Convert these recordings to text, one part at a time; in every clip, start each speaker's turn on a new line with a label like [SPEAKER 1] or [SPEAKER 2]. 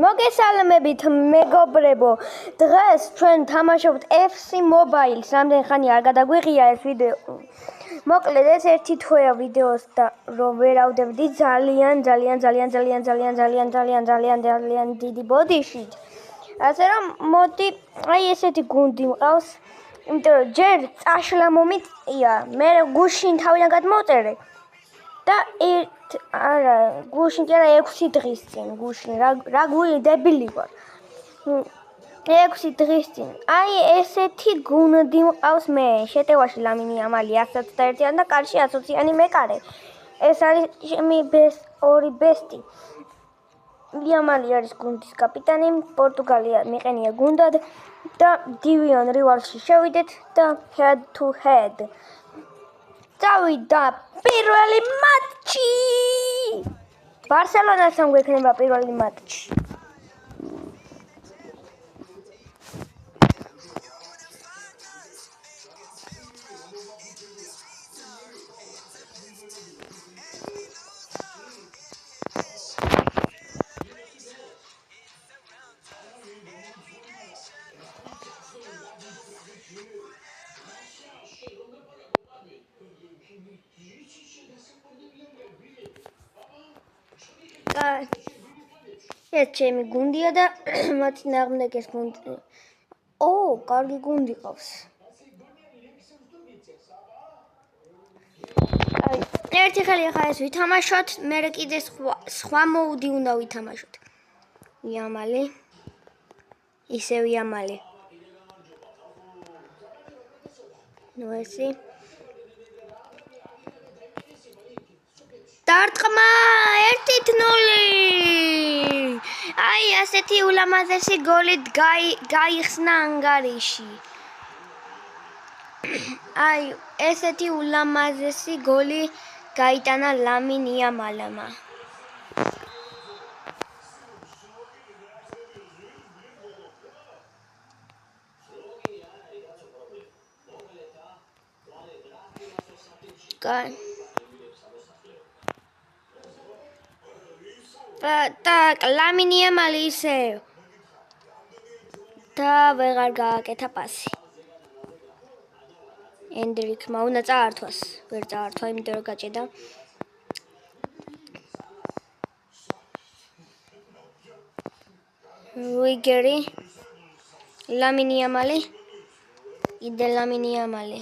[SPEAKER 1] მოგესალმებით მეგობრებო, დღეს ჩვენ თამაშობთ FC Mobile-ს. რამდენი ხანი არ გადაგვიღია ეს ვიდეო. მოკლედ ეს ერთი თვეა ვიდეოს და რომ ვერავდებდი ძალიან დიდი ბოდიშით. ასე რომ მოდი აი ესეთი გუნდი მყავს. იმიტომ რომ ჯერ წაშლა მომიწია, მე გუშინ თავიდან გადმოვწერე. და არა, გუშინ კი არა 6 დღის წინ, გუშინ რა დებილი ვარ. 6 დღის წინ. აი ესეთი გუნდი მყავს მე, შეტევაში ლამინი ამალი 121-იანი და კარში 120-იანი მეკარე. ეს არის ჩემი ორი ბესტი. იამალი არის გუნდის კაპიტანი, პორტუგალია მიყენია გუნდად და Division Rivals-ში შევიდეთ და head to head. წავიდა პირველი მატჩი. ბარსელონასთან გვექნება პირველი მატჩი. ეს ჩემი გუნდია და მათი ნაღმდეგ ეს გუნდი. კარგი გუნდი ყავს. ერთი ხელი ახლა ეს ვითამაშოთ, მერე კიდე სხვა მოუდი უნდა ვითამაშოთ. იამალი. ისევ იამალი. ნოესი. დარტყმა 1-0. აი ასეთი ულამაზესი გოლი გაიხსნა ანგარიში. აი ესეთი ულამაზესი გოლი გაიტანა ლამინ იამალმა. და ლამინ იამალი ისე და ვეღარ გააკეთა პასი. ენდრიკმა უნდა წაართვას, ვერ წაართვა, იმიტომ რომ გაჭედა. რუიგერი, ლამინ იამალი, კიდე ლამინ იამალი.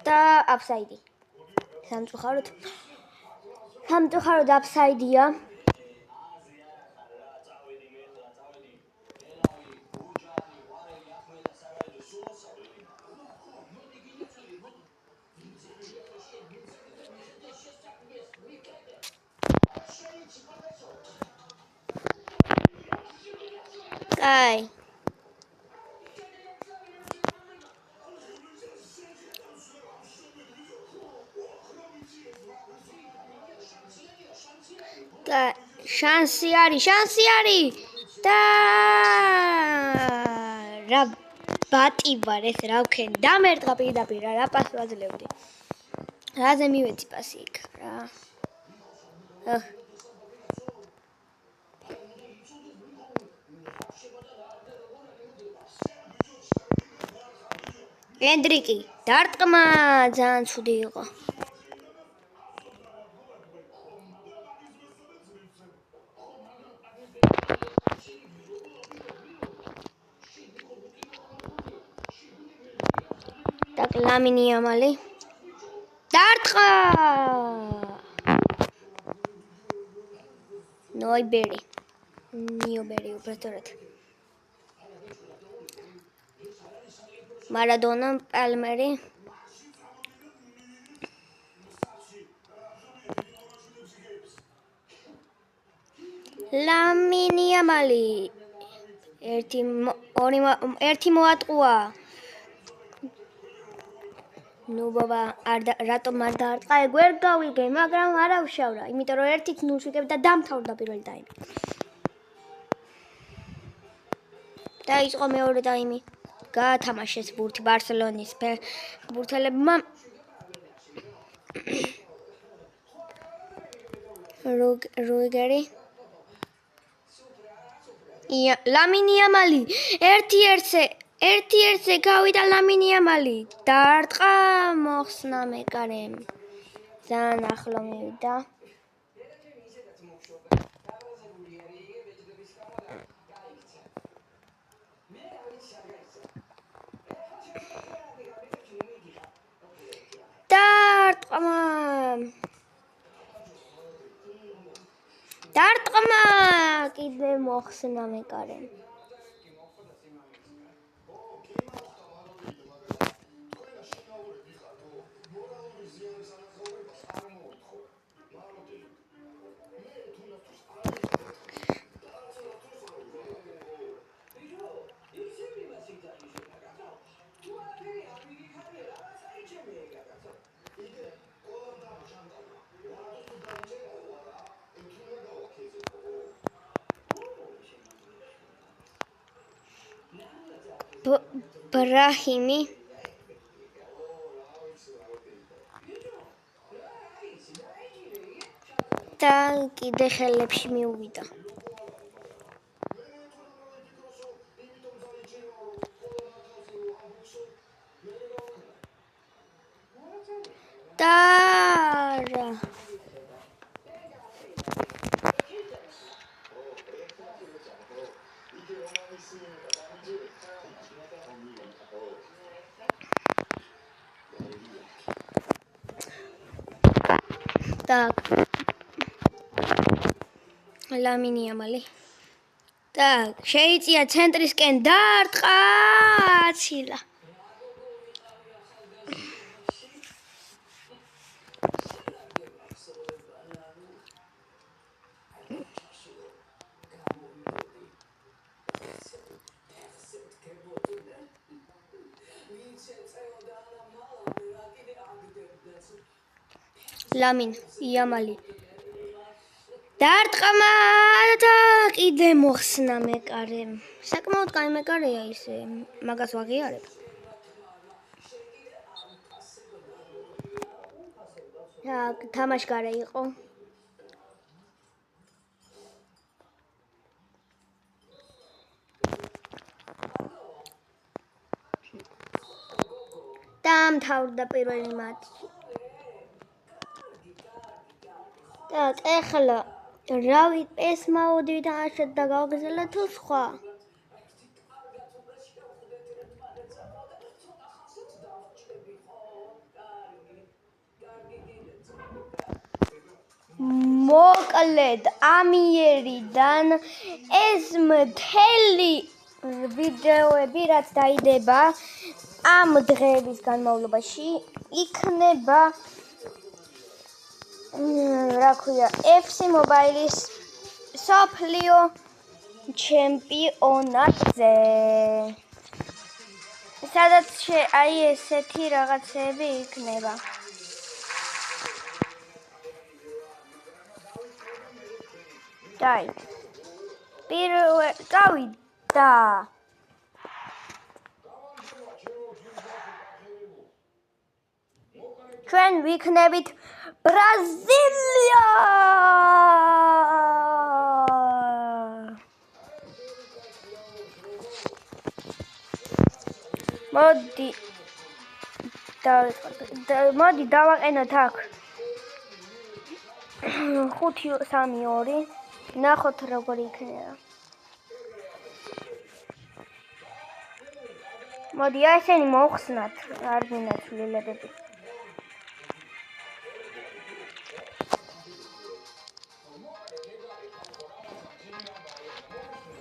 [SPEAKER 1] და აფსაიდი. სამწუხაროდ აფსაიდია. აი და შანსი არის და რა ბატი ვარ ეს რა ვქენ დამერტყა პირდაპირ რა პასი ვაძლევდი. რაზე მივეცი პასი იქ რა. ენდრიკი დარტყმა ძალიან ცუდი იყო. ლამინ იამალი დარტყმა ნოიბერი უბრალოდ მარადონა პალმერი ლამინ იამალი ერთი მოატყუა. ნუ ბაბა რატომ არ დაარტყა? ეგ ვერ გავიგე, მაგრამ არა ვშავრა, იმიტომ რომ 1-0 ვიგებ და დამთავრდა პირველი ტაიმი. დაიწყო მეორე ტაიმი. გაათამაშეს ბურთი ბარსელონის ბურთელებმა. რუიგერი ლამინი ამალი ერთ-ერთზე გავიდა ლამინი ამალი დაარტყა მოხსნა მეკარემ ძალიან ახლო მივიდა დარტყმა კიდე მოხსნა მეკარემ ბრაჰიმი და კიდე ხელებში მიუვიდა და так ლამინი ამალი так შეიწია ცენტრისკენ დაარტყა აცილა ლამინ იამალი დაარტყმა და კიდე მოხსნა მეკარემ საკმაოდ კაი მეკარეა ისე მაგას ვაღიარებ თამაშგარე იყო დაამთავრდა პირველი მატჩი так ეხლა რავი ეს მოდივით აღშეთ და გავგზავნე თუ სხვა მოკლედ ამიერიდან ეს მთელი ვიდეოები რაც დაიდება ამ დღეების განმავლობაში იქნება რა ქვია FC Mobile-ის სოფლიო ჩემპიონატზე სადაც აი ესეთი რაღაცები იქნება დაი პირველ გავიდა ჩვენ ვიქნებით ბრაზილია მოდი დავაყენოთ აქ 5-3-2 ნახოთ როგორი იქნება მოდი ესენი მოხსნათ არ გინდა ცვლილებები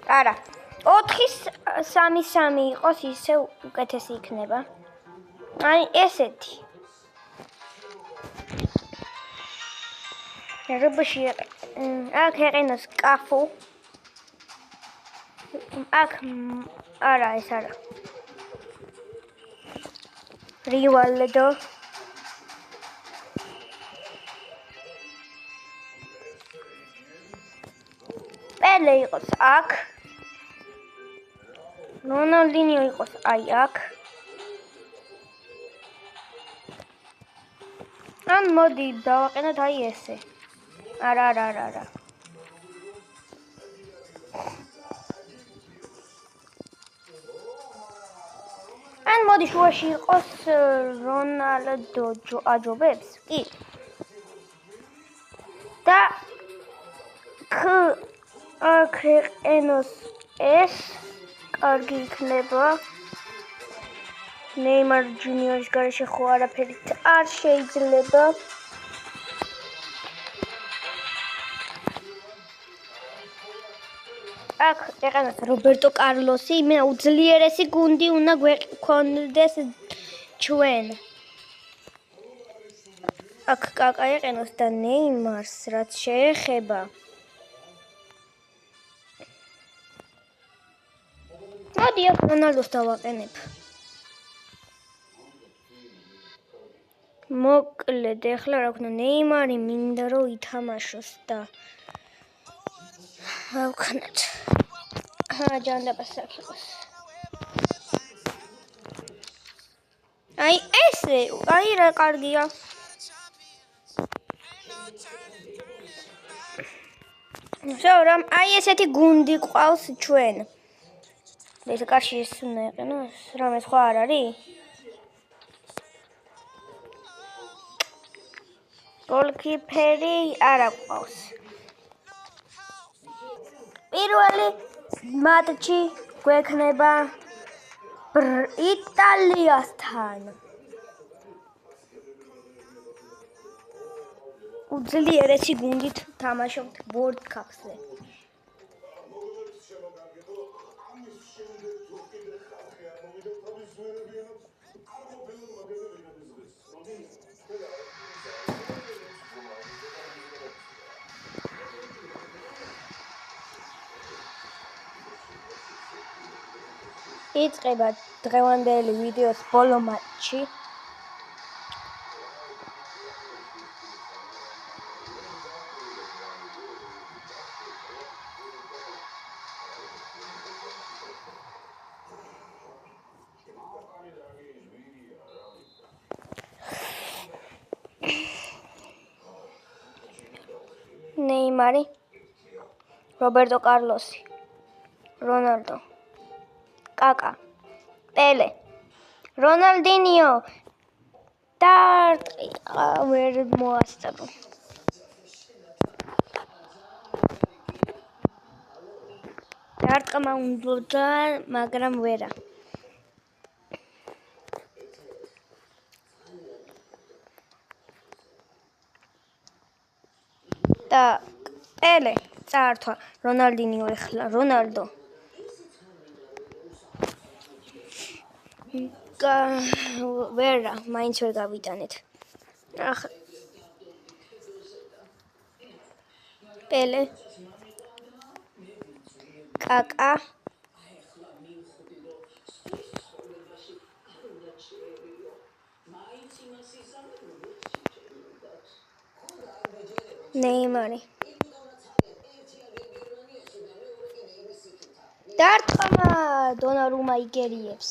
[SPEAKER 1] არა 4-3-3 იყოს ისე უკეთესი იქნება აი ესეთი რუბში აქ ეყენოს კაფუ აქ არა ეს არა რივალდო პელე იყოს აქ რონალდინიო იყოს აი აქ ან მოდი დავაყენოთ აი ესე არა. ან მოდი შუაში იყოს რონალდო აჯობებს კი და აქვეყნოს ეს კარგი იქნება ნეიმარ ჯუნიორის გარეშე ხო არაფერი არ შეიძლება აქ ეყენოს რობერტო კარლოსი მე უძლიერესი გუნდი უნდა გვექონდეს ჩვენ აქ კაკა ეყენოს და ნეიმარს რაც შეეხება მოდი აქ რონალდოს დავაყენებ მოკლედ ეხლა რა ვქნა ნეიმარი მინდა რომ ითამაშოს და რა ვქნათ ჯანდაბას საქმეს აი ესე აი რა კარგია შორამ აი ესეთი გუნდი ყავს ჩვენ ეს კარში ის უნდა ეყენოს რამე სხვა არ არის გოლკიპერი არა ყავს პირველი მატჩი გვექნება იტალიასთან უძლიერესი გუნდით თამაშობთ World Cup-ზე იწყება დღევანდელი ვიდეოს ბოლო მატჩი ნეიმარი რობერტო კარლოსი რონალდო კაკა პელე რონალდინიო და ვერ მოასწრო დარტყმა უნდა მაგრამ ვერა და პელე წაართვა რონალდინიო ეხლა რონალდო ვერა მაინც ვერ გავიტანეთ ახლა პელე კაკა ნეიმარი დარტყმა დონარუმა იგერიებს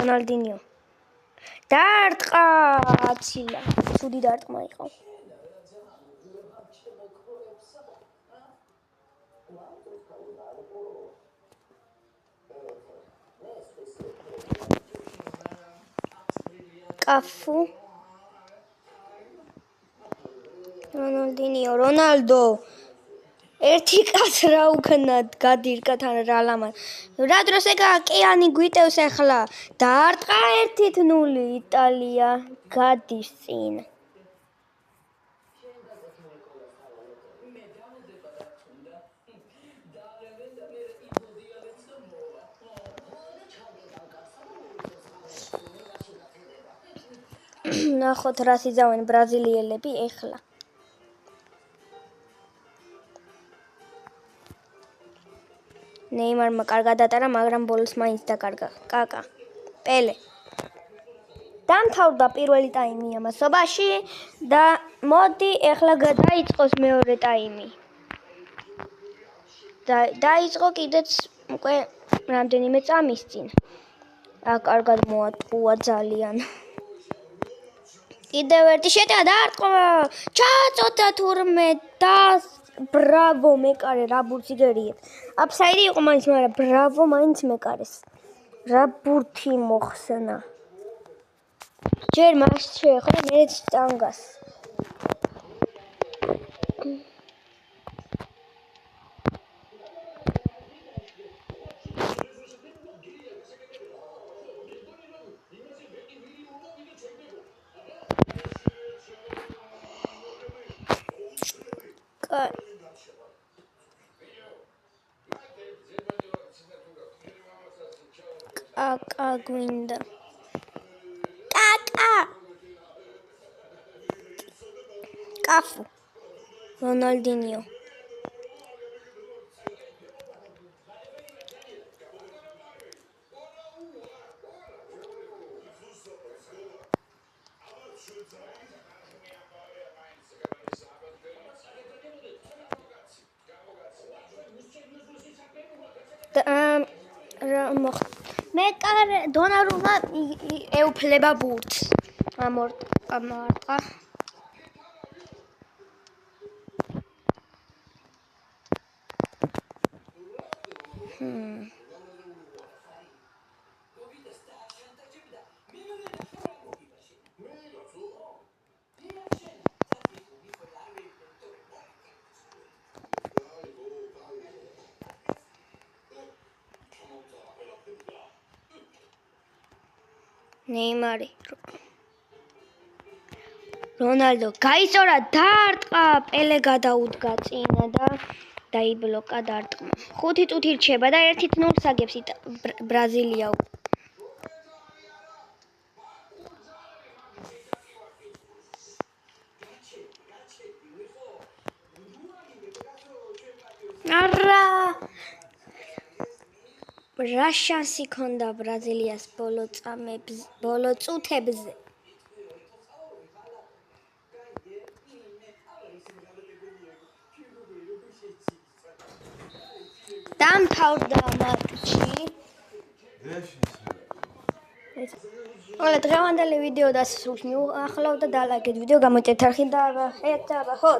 [SPEAKER 1] რონალდინიო დარტყა აცილა ცუდი დარტყმა იყო კაფუ რონალდინიო რონალდო ერთი კაც რა უქნათ გადირკა თან რა ლამან რა დროს ეგა ოკეანი გვიტევს ახლა დაარტყა 1-0 იტალია გადის წინ ნახოთ რას იძავენ ბრაზილიელები ეხლა ნეიმარმა კარგად ატარა, მაგრამ ბოლოს მაინც დაკარგა. კაკა, პელე. დამთავრდა პირველი ტაიმი ამასობაში და მოდი ეხლა გადაიწყოს მეორე ტაიმი. დაიწყო კიდეც უკვე რამდენიმე წამის წინ. კარგად მოატყუა ძალიან. კიდევ ერთი შეტევა დაარტყმა. ჩაწოდა თურმე და ბრავო მეკარე რა ბურთიგერიეთ. აფსაიდი იყო მაინც, მაგრამ ბრავო მაინც მეკარეს. რა ბურთი მოხსნა. ჯერ მას შეეხო მეც წანგას. კაკა გვინდა. კაკა. კაფუ. რონალდინიო. მეკარე დონარუმა ეუფლება ბურთს. ამარტყა. ნეიმარი. რონალდო გაიწორა დაარტყა, პელე გადაუდგა წინა და დაიბლოკა დარტყმა. 5 წუთი რჩება და 1-0 აგებს ბრაზილია. არა რა შანსი ქონდა ბრაზილიას ბოლო წუთებზე. დამთავრდა მატჩი. ყველა დღევანდელი ვიდეო დასრულს მიუახლოვდა და ლაიქეთ ვიდეო გამოიწერთ არხი და ხეთ და ხო